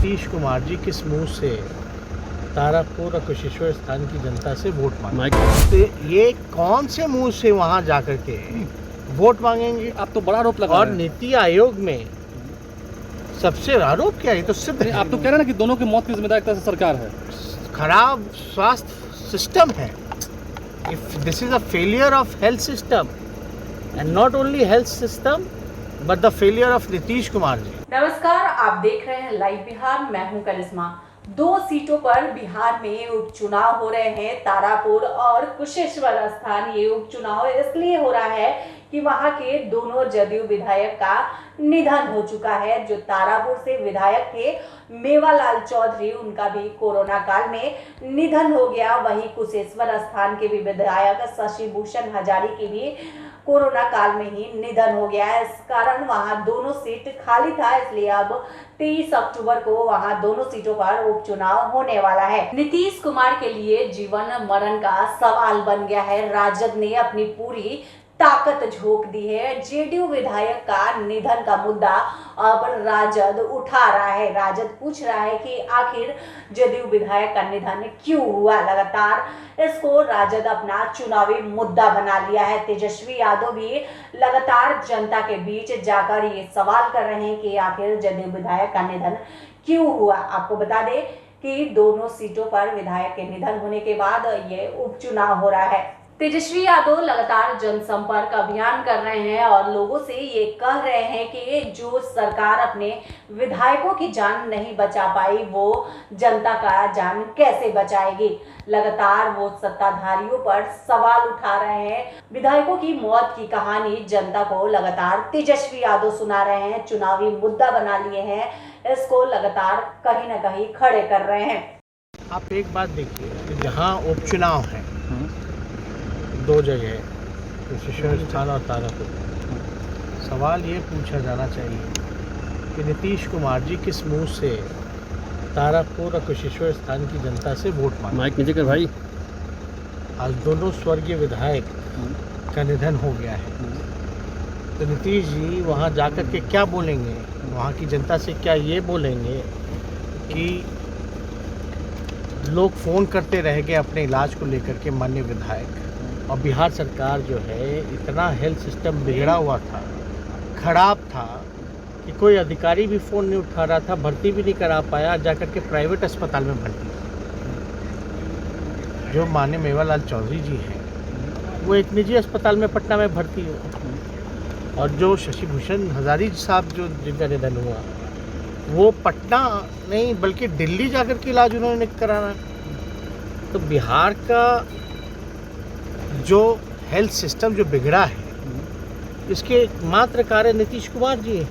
नीतीश कुमार जी किस मुंह से तारापुर और कुशेश्वर स्थान की जनता से वोट मांगे, तो ये कौन से मुंह से वहां जाकर के वोट मांगेंगे? आप तो बड़ा आरोप लगा और रहे हैं। नीति आयोग में सबसे आरोप क्या है? ये तो सिद्ध नहीं, है। आप तो कह रहे हैं ना कि दोनों की मौत की जिम्मेदारी एक तरह से सरकार है। खराब स्वास्थ्य सिस्टम है। If this is a failure of health system and not only health system but the failure of Nitish Kumar ji. नमस्कार, आप देख रहे हैं लाइव बिहार। मैं हूं करिश्मा। 2 सीटों पर बिहार में उपचुनाव हो रहे हैं। तारापुर और कुशेश्वर स्थान। ये उपचुनाव इसलिए हो रहा है कि वहां के दोनों जदयू विधायक का निधन हो चुका है। जो तारापुर से विधायक थे मेवालाल चौधरी, उनका भी कोरोना काल में निधन हो गया। वहीं कुशेश्वर स्थान के भी विधायक शशि भूषण हजारी की भी कोरोना काल में ही निधन हो गया है। इस कारण वहां दोनों सीट खाली था, इसलिए अब 23 अक्टूबर को वहां दोनों सीटों पर उपचुनाव होने वाला है। नीतीश कुमार के लिए जीवन मरण का सवाल बन गया है। राजद ने अपनी पूरी ताकत झोंक दी है। जेडीयू विधायक का निधन का मुद्दा अब राजद उठा रहा है। राजद पूछ रहा है कि आखिर जेडीयू विधायक का निधन क्यों हुआ। लगातार इसको राजद अपना चुनावी मुद्दा बना लिया है। तेजस्वी यादव भी लगातार जनता के बीच जाकर ये सवाल कर रहे हैं कि आखिर जेडीयू विधायक का निधन क्यों हुआ। आपको बता दें कि दोनों सीटों पर विधायक के निधन होने के बाद ये उपचुनाव हो रहा है। तेजस्वी यादव लगातार जनसंपर्क अभियान कर रहे हैं और लोगों से ये कह रहे हैं कि जो सरकार अपने विधायकों की जान नहीं बचा पाई, वो जनता का जान कैसे बचाएगी। लगातार वो सत्ताधारियों पर सवाल उठा रहे हैं। विधायकों की मौत की कहानी जनता को लगातार तेजस्वी यादव सुना रहे हैं, चुनावी मुद्दा बना लिए हैं, इसको लगातार कहीं ना कहीं खड़े कर रहे हैं। आप एक बात देखिए, जहाँ उपचुनाव है दो जगह, कुशेश्वर स्थान और तारापुर, सवाल ये पूछा जाना चाहिए कि नीतीश कुमार जी किस मुंह से तारापुर और कुशेश्वर स्थान की जनता से वोट मांगे। माइक नीचे कर भाई। आज दोनों स्वर्गीय विधायक का निधन हो गया है, तो नीतीश जी वहाँ जाकर के क्या बोलेंगे? वहाँ की जनता से क्या ये बोलेंगे कि लोग फ़ोन करते रह गए अपने इलाज को लेकर के माननीय विधायक, और बिहार सरकार जो है इतना हेल्थ सिस्टम बिगड़ा हुआ था, खराब था कि कोई अधिकारी भी फ़ोन नहीं उठा रहा था, भर्ती भी नहीं करा पाया, जाकर के प्राइवेट अस्पताल में भर्ती। जो माननीय मेवालाल चौधरी जी हैं वो एक निजी अस्पताल में पटना में भर्ती हो, और जो शशि भूषण हजारी साहब जो जिनका निधन हुआ, वो पटना नहीं बल्कि दिल्ली जाकर के इलाज उन्होंने कराना। तो बिहार का जो हेल्थ सिस्टम जो बिगड़ा है, इसके मात्र कारण नीतीश कुमार जी हैं।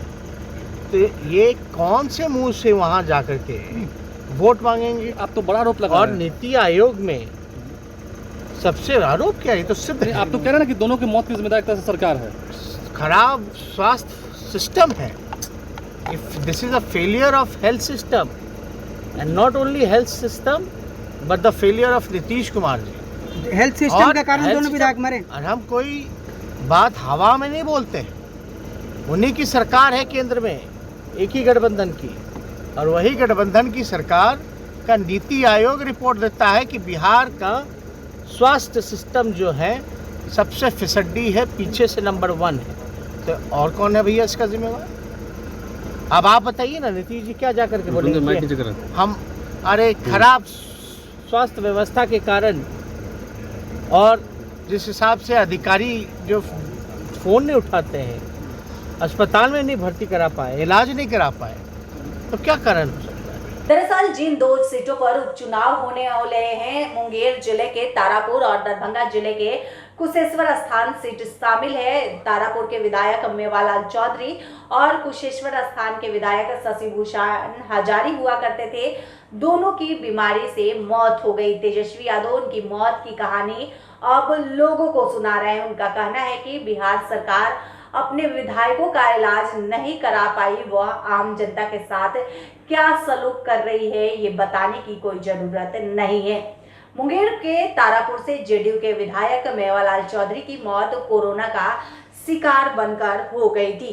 तो ये कौन से मुंह से वहां जाकर के वोट मांगेंगे? आप तो बड़ा आरोप लगा और रहे हैं। नीति आयोग में सबसे आरोप क्या है? ये तो सिद्ध नहीं, है। आप तो कह रहे हैं ना कि दोनों की मौत की जिम्मेदारी एक तरह से सरकार है। खराब स्वास्थ्य सिस्टम है। If this is a failure of health system and not only health system but the failure of Nitish Kumar ji. Health system का कारण दोनों विधायक मरे। और हम कोई बात हवा में नहीं बोलते हैं। उन्हीं की सरकार है केंद्र में, एक ही गठबंधन की, और वही गठबंधन की सरकार का नीति आयोग रिपोर्ट देता है कि बिहार का स्वास्थ्य सिस्टम जो है सबसे फिसड्डी है, पीछे से नंबर 1 है। तो और कौन है भैया इसका जिम्मेवार? अब आप बताइए ना, नीतीश जी क्या जाकर के माइक बोलेंगे? नीचे कर। हम अरे खराब स्वास्थ्य व्यवस्था के कारण, और जिस हिसाब से अधिकारी जो फ़ोन नहीं उठाते हैं, अस्पताल में नहीं भर्ती करा पाए, इलाज नहीं करा पाए, तो क्या कारण हो सकता है? दरअसल जिन 2 सीटों पर उपचुनाव होने वाले हैं, मुंगेर जिले के तारापुर और दरभंगा जिले के कुशेश्वर स्थान सीट शामिल है। तारापुर के विधायक मेवालाल चौधरी और कुशेश्वर स्थान के विधायक शशि भूषण हजारी हुआ करते थे। दोनों की बीमारी से मौत हो गई। तेजस्वी यादव उनकी मौत की कहानी अब लोगों को सुना रहे हैं। उनका कहना है कि बिहार सरकार अपने विधायकों का इलाज नहीं करा पाई, वह आम जनता के साथ क्या सलूक कर रही है ये बताने की कोई जरूरत नहीं है। मुंगेर के तारापुर से जेडीयू के विधायक मेवालाल चौधरी की मौत कोरोना का शिकार बनकर हो गई थी।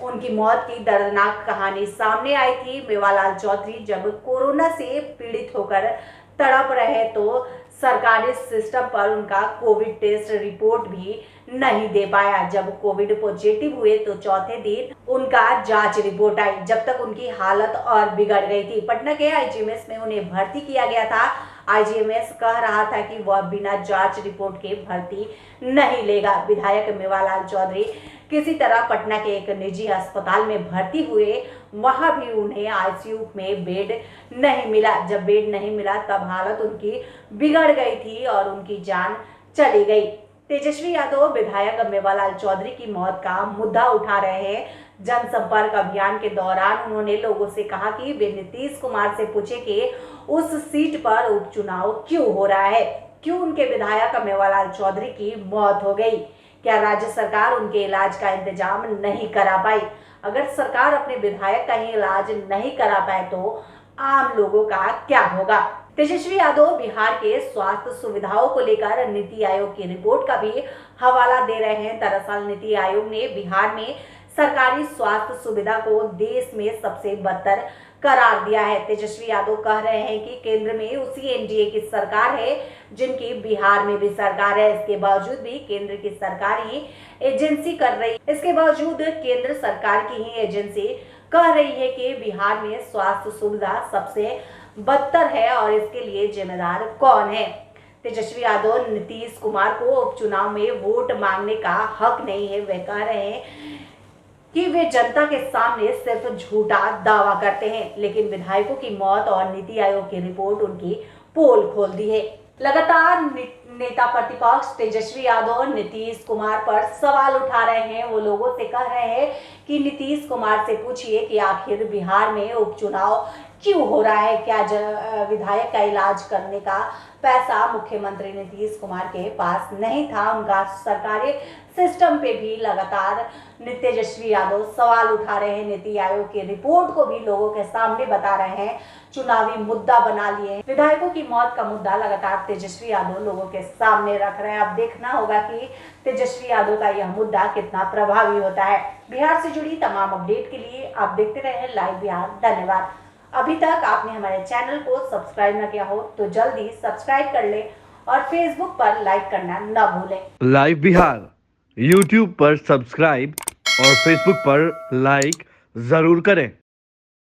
उनकी मौत की दर्दनाक कहानी सामने आई थी। मेवालाल चौधरी जब कोरोना से पीड़ित होकर तड़प रहे तो सरकारी सिस्टम पर उनका कोविड टेस्ट रिपोर्ट भी नहीं दे पाया। जब कोविड पॉजिटिव हुए तो चौथे दिन उनका जांच रिपोर्ट आई। जब तक उनकी हालत और बिगड़ गई थी। पटना के आईजीएमएस में उन्हें भर्ती किया गया था। आईजीएमएस कह रहा था कि वह बिना जांच रिपोर्ट के भर्ती नहीं लेगा। विधायक मेवालाल चौधरी किसी तरह पटना के एक निजी अस्पताल में भर्ती हुए। वहां भी उन्हें आईसीयू में बेड नहीं मिला। जब बेड नहीं मिला तब हालत उनकी बिगड़ गई थी और उनकी जान चली गई। तेजस्वी यादव विधायक मेवालाल चौधरी की मौत का मुद्दा उठा रहे हैं। जनसंपर्क अभियान के दौरान उन्होंने लोगों से कहा कि वे नीतीश कुमार से पूछे कि उस सीट पर उपचुनाव क्यों हो रहा है, क्यों उनके विधायक मेवालाल चौधरी की मौत हो गई, क्या राज्य सरकार उनके इलाज का इंतजाम नहीं करा पाई। अगर सरकार अपने विधायक का ही इलाज नहीं करा पाए तो आम लोगों का क्या होगा। तेजस्वी यादव बिहार के स्वास्थ्य सुविधाओं को लेकर नीति आयोग की रिपोर्ट का भी हवाला दे रहे हैं। दरअसल नीति आयोग ने बिहार में सरकारी स्वास्थ्य सुविधा को देश में सबसे बदतर करार दिया है। तेजस्वी यादव कह रहे हैं कि केंद्र में उसी एनडीए की सरकार है जिनकी बिहार में भी सरकार है। इसके बावजूद भी केंद्र की सरकार ही एजेंसी कर रही है। इसके बावजूद केंद्र सरकार की ही एजेंसी कह रही है कि बिहार में स्वास्थ्य सुविधा सबसे बदतर है और इसके लिए जिम्मेदार कौन है। तेजस्वी यादव नीतीश कुमार को उपचुनाव में वोट मांगने का हक नहीं है। वे कह रहे हैं कि वे जनता के सामने सिर्फ झूठा दावा करते हैं, लेकिन विधायकों की मौत और नीति आयोग की रिपोर्ट उनकी पोल खोल दी है। लगातार नेता प्रतिपक्ष तेजस्वी यादव नीतीश कुमार पर सवाल उठा रहे हैं। वो लोगों से कह रहे हैं कि नीतीश कुमार से पूछिए कि आखिर बिहार में उपचुनाव क्यों हो रहा है, क्या विधायक का इलाज करने का पैसा मुख्यमंत्री नीतीश कुमार के पास नहीं था। उनका सरकारी सिस्टम पे भी लगातार तेजस्वी यादव सवाल उठा रहे हैं। नीति आयोग की रिपोर्ट को भी लोगों के सामने बता रहे हैं, चुनावी मुद्दा बना लिए हैं। विधायकों की मौत का मुद्दा लगातार तेजस्वी यादव लोगों के सामने रख रहे हैं। अब देखना होगा कि तेजस्वी यादव का यह मुद्दा कितना प्रभावी होता है। बिहार से जुड़ी तमाम अपडेट के लिए आप देखते रहे लाइव बिहार। धन्यवाद। अभी तक आपने हमारे चैनल को सब्सक्राइब न किया हो तो जल्दी सब्सक्राइब कर ले और फेसबुक पर लाइक करना न भूलें। लाइव बिहार यूट्यूब पर सब्सक्राइब और फेसबुक पर लाइक जरूर करें।